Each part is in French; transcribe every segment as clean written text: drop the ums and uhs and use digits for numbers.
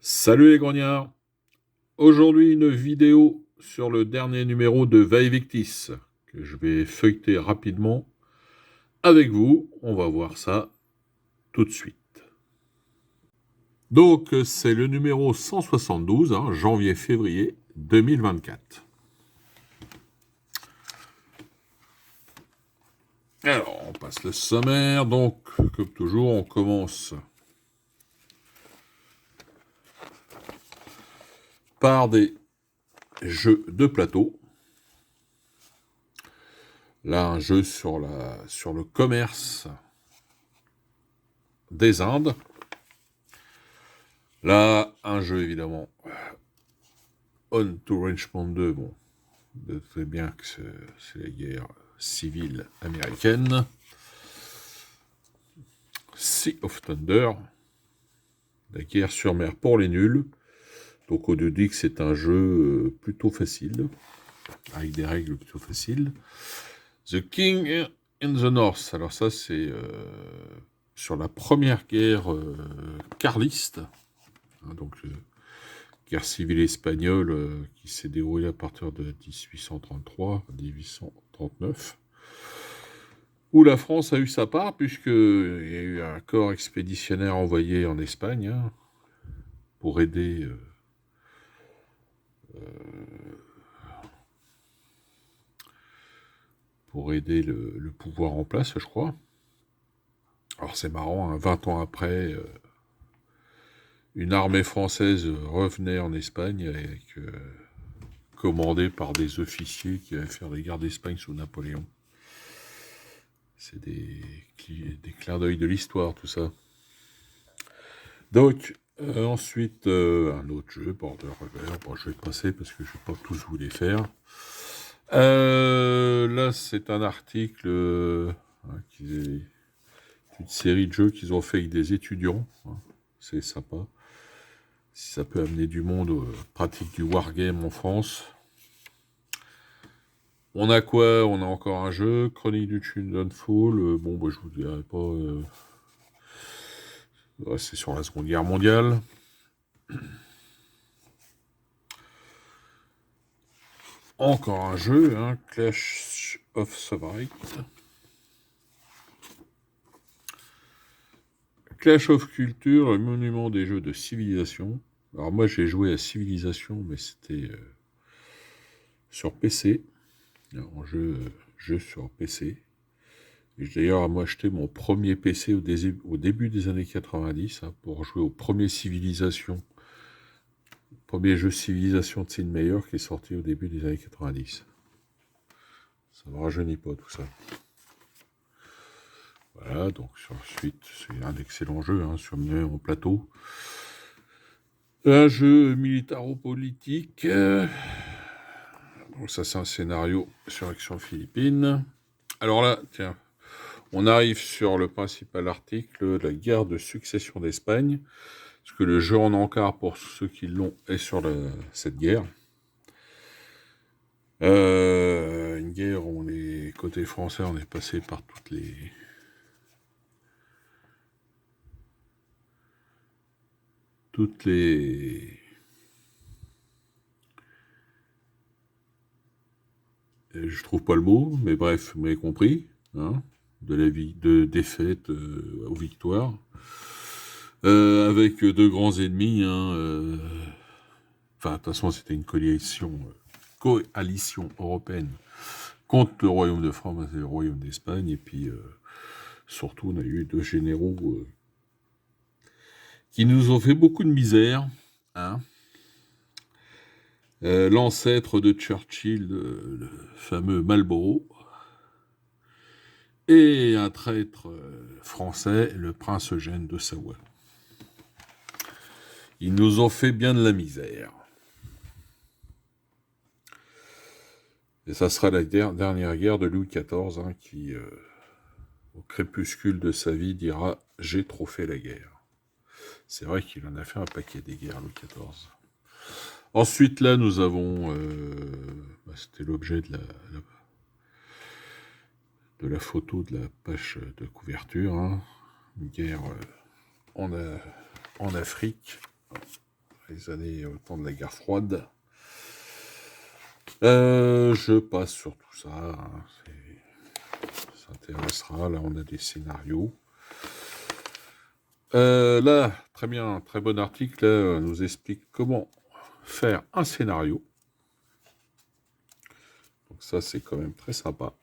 Salut les grognards. Aujourd'hui une vidéo sur le dernier numéro de Vaevictis que je vais feuilleter rapidement avec vous. On va voir ça tout de suite. Donc c'est le numéro 172, janvier-février 2024. Alors on passe le sommaire. Donc comme toujours on commence par des jeux de plateau. Là, un jeu sur le commerce des Indes. Là, un jeu évidemment On to Richmond 2. Bon, vous savez bien que c'est la guerre civile américaine. Sea of Thunder, la guerre sur mer pour les nuls. Donc, on nous dit que c'est un jeu plutôt facile, avec des règles plutôt faciles. The King in the North. Alors ça, c'est sur la première guerre carliste. Donc, guerre civile espagnole qui s'est déroulée à partir de 1833-1839, où la France a eu sa part, puisqu'il y a eu un corps expéditionnaire envoyé en Espagne pour aider le pouvoir en place, je crois. Alors c'est marrant, 20 ans après, une armée française revenait en Espagne, commandée par des officiers qui avaient fait les guerres d'Espagne sous Napoléon. C'est des clins d'œil de l'histoire, tout ça. Donc, ensuite, un autre jeu, Border Rever. Bon, je vais passer parce que je ne vais pas tous vous les faire. Là, c'est un article, une série de jeux qu'ils ont fait avec des étudiants. C'est sympa. Si ça peut amener du monde aux pratiques du wargame en France. On a quoi? On a encore un jeu, Chronique du Dawnfall. Bon, bah, je vous dirai pas. C'est sur la Seconde Guerre mondiale. Encore un jeu, Clash of Sovereign. Clash of Culture, le monument des jeux de civilisation. Alors moi j'ai joué à Civilisation, mais c'était sur PC. En jeu sur PC. Et j'ai d'ailleurs moi acheté mon premier PC au début des années 90 pour jouer au premier Civilisation. Premier jeu Civilisation de Sid Meier qui est sorti au début des années 90. Ça ne me rajeunit pas tout ça. Voilà, donc ensuite, c'est un excellent jeu, sur mon plateau. Un jeu militaro-politique. Donc ça, c'est un scénario sur Action Philippines. Alors là, tiens, on arrive sur le principal article, la guerre de succession d'Espagne. Parce que le jeu en encart, pour ceux qui l'ont, est sur cette guerre. Une guerre où côté français, on est passé par toutes les... Je trouve pas le mot, mais bref, vous m'avez compris, de défaite aux victoires, avec deux grands ennemis, de toute façon c'était une coalition européenne contre le Royaume de France et le Royaume d'Espagne, et puis surtout on a eu deux généraux qui nous ont fait beaucoup de misère, l'ancêtre de Churchill, le fameux Marlborough, et un traître français, le prince Eugène de Savoie. Ils nous ont fait bien de la misère. Et ça sera la dernière guerre de Louis XIV, qui, au crépuscule de sa vie, dira « J'ai trop fait la guerre ». C'est vrai qu'il en a fait un paquet des guerres, Louis XIV. Ensuite, là, nous avons... c'était l'objet de de la photo de la page de couverture. Hein. Une guerre en Afrique, les années au temps de la guerre froide. Je passe sur tout ça. Hein. Ça intéressera. Là, on a des scénarios. Là, très bien, très bon article. Là, nous explique comment faire un scénario. Donc ça, c'est quand même très sympa.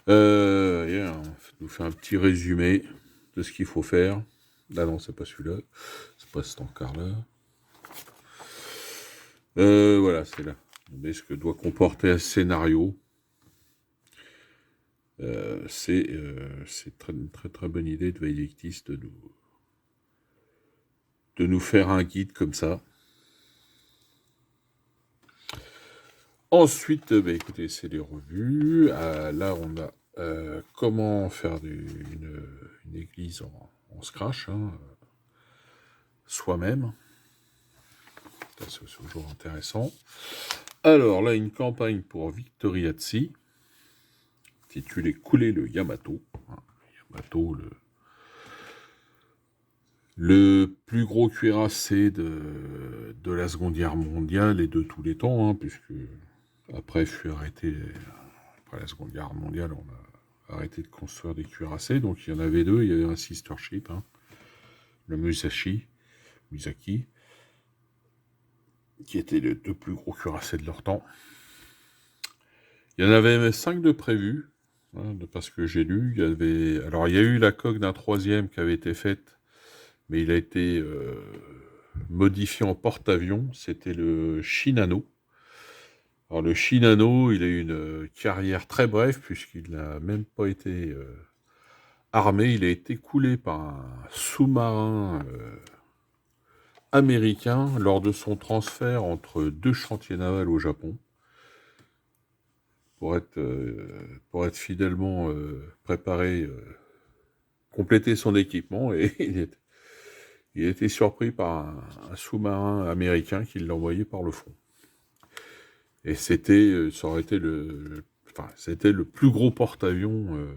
On nous fait un petit résumé de ce qu'il faut faire. Là, non, c'est pas celui-là. C'est pas cet encart-là. Voilà, c'est là. On ce que doit comporter un scénario. C'est une très très bonne idée de Veillectis de nous faire un guide comme ça. Ensuite, écoutez, c'est les revues. Là, on a comment faire une église en Scratch, hein, soi-même. C'est toujours intéressant. Alors, là, une campagne pour Victory at Sea, intitulée Couler le Yamato. Hein, Yamato, le plus gros cuirassé de la Seconde Guerre mondiale et de tous les temps, hein, puisque après la Seconde Guerre mondiale, on a arrêté de construire des cuirassés, donc il y en avait deux, il y avait un sister ship, hein, le Musashi, qui étaient les deux plus gros cuirassés de leur temps. Il y en avait 5 de prévus, hein, parce que j'ai lu, il y a eu la coque d'un troisième qui avait été faite, mais il a été modifié en porte-avions, c'était le Shinano. Alors le Shinano, il a eu une carrière très brève, puisqu'il n'a même pas été armé, il a été coulé par un sous-marin américain lors de son transfert entre 2 chantiers navals au Japon, pour être fidèlement préparé, compléter son équipement, et il a été surpris par un sous-marin américain qui l'a envoyé par le front. Et c'était le plus gros porte-avions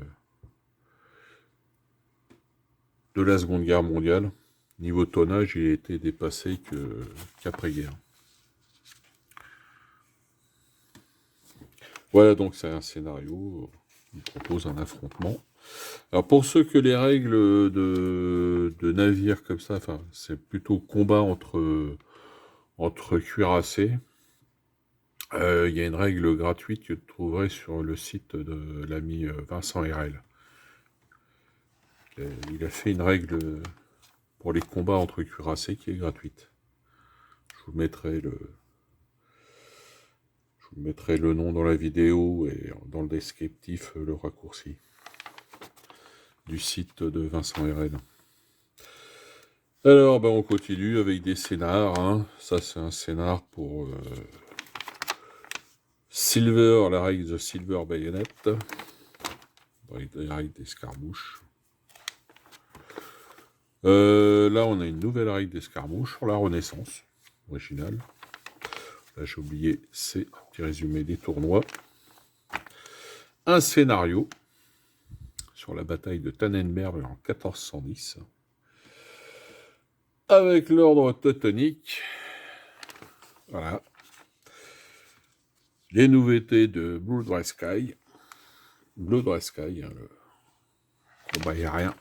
de la Seconde Guerre mondiale. Niveau tonnage, il a été dépassé qu'après-guerre. Voilà, donc c'est un scénario. Il propose un affrontement. Alors pour ceux que les règles de navires comme ça, c'est plutôt combat entre cuirassés. Il y a une règle gratuite que tu trouverais sur le site de l'ami Vincent RL. Il a fait une règle pour les combats entre cuirassés qui est gratuite. Je vous mettrai le nom dans la vidéo et dans le descriptif le raccourci du site de Vincent RL. Alors, on continue avec des scénars. Hein. Ça, c'est un scénar pour Silver, la règle de Silver Bayonet. La règle d'escarmouche. Là, on a une nouvelle règle d'escarmouche sur la Renaissance originale. Là, j'ai oublié, c'est un petit résumé des tournois. Un scénario sur la bataille de Tannenberg en 1410. Avec l'ordre teutonique. Voilà. Les nouveautés de Blood Red Sky. Blood Red Sky, hein, le combat aérien.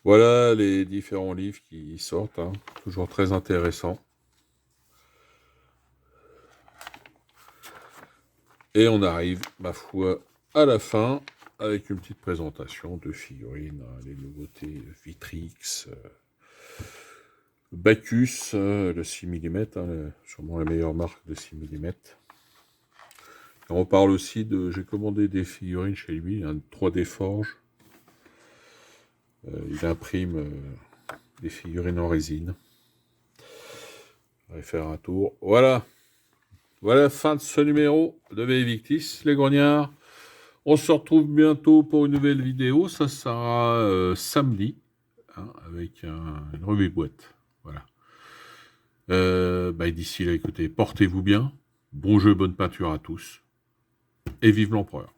Voilà les différents livres qui sortent. Hein, toujours très intéressants. Et on arrive, ma foi, à la fin, avec une petite présentation de figurines, hein, les nouveautés Vitrix, Bacchus, le 6 mm, hein, sûrement la meilleure marque de 6 mm. Et on parle aussi j'ai commandé des figurines chez lui, un 3D Forge. Il imprime des figurines en résine. On va faire un tour. Voilà. Voilà, fin de ce numéro de Veillectis, les grognards. On se retrouve bientôt pour une nouvelle vidéo. Ça sera samedi, hein, avec une revue boîte. Voilà. D'ici là, écoutez, portez-vous bien. Bon jeu, bonne peinture à tous, et vive l'empereur.